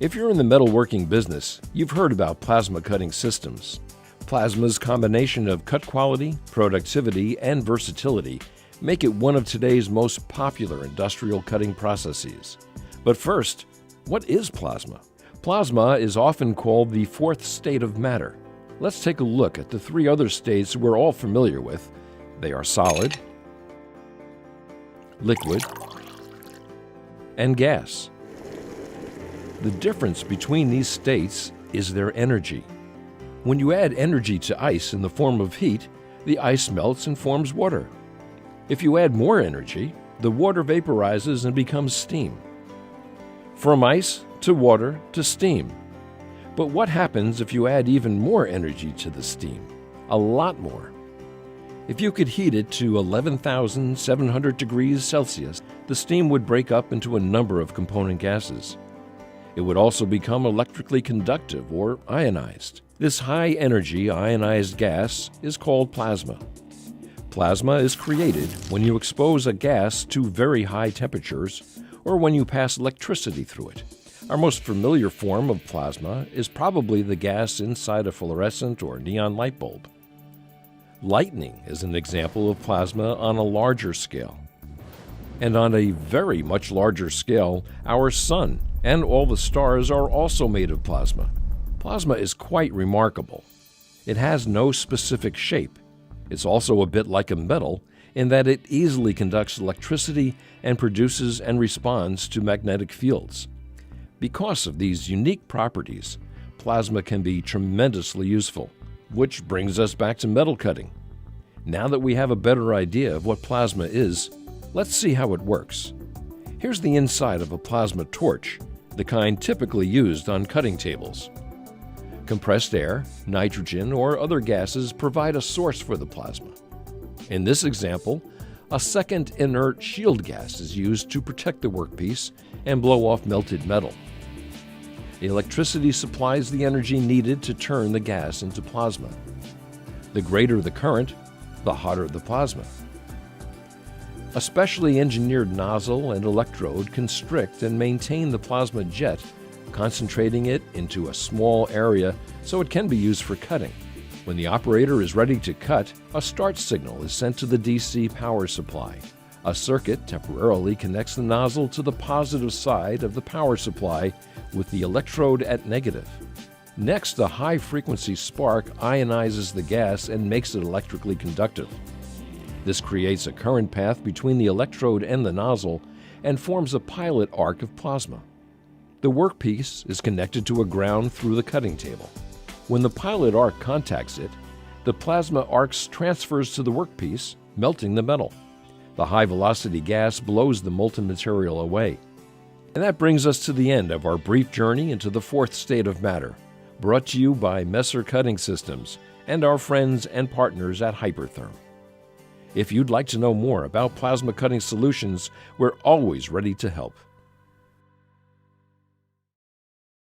If you're in the metalworking business, you've heard about plasma cutting systems. Plasma's combination of cut quality, productivity, and versatility make it one of today's most popular industrial cutting processes. But first, what is plasma? Plasma is often called the fourth state of matter. Let's take a look at the three other states we're all familiar with. They are solid, liquid, and gas. The difference between these states is their energy. When you add energy to ice in the form of heat, the ice melts and forms water. If you add more energy, the water vaporizes and becomes steam. From ice to water to steam. But what happens if you add even more energy to the steam? A lot more. If you could heat it to 11,700 degrees Celsius, the steam would break up into a number of component gases. It would also become electrically conductive or ionized. This high-energy ionized gas is called plasma. Plasma is created when you expose a gas to very high temperatures or when you pass electricity through it. Our most familiar form of plasma is probably the gas inside a fluorescent or neon light bulb. Lightning is an example of plasma on a larger scale. And on a very much larger scale, our sun and all the stars are also made of plasma. Plasma is quite remarkable. It has no specific shape. It's also a bit like a metal in that it easily conducts electricity and produces and responds to magnetic fields. Because of these unique properties, plasma can be tremendously useful, which brings us back to metal cutting. Now that we have a better idea of what plasma is, let's see how it works. Here's the inside of a plasma torch, the kind typically used on cutting tables. Compressed air, nitrogen, or other gases provide a source for the plasma. In this example, a second inert shield gas is used to protect the workpiece and blow off melted metal. The electricity supplies the energy needed to turn the gas into plasma. The greater the current, the hotter the plasma. A specially engineered nozzle and electrode constrict and maintain the plasma jet, concentrating it into a small area so it can be used for cutting. When the operator is ready to cut, a start signal is sent to the DC power supply. A circuit temporarily connects the nozzle to the positive side of the power supply with the electrode at negative. Next, a high-frequency spark ionizes the gas and makes it electrically conductive. This creates a current path between the electrode and the nozzle and forms a pilot arc of plasma. The workpiece is connected to a ground through the cutting table. When the pilot arc contacts it, the plasma arcs transfers to the workpiece, melting the metal. The high-velocity gas blows the molten material away. And that brings us to the end of our brief journey into the fourth state of matter, brought to you by Messer Cutting Systems and our friends and partners at Hypertherm. If you'd like to know more about plasma cutting solutions, we're always ready to help.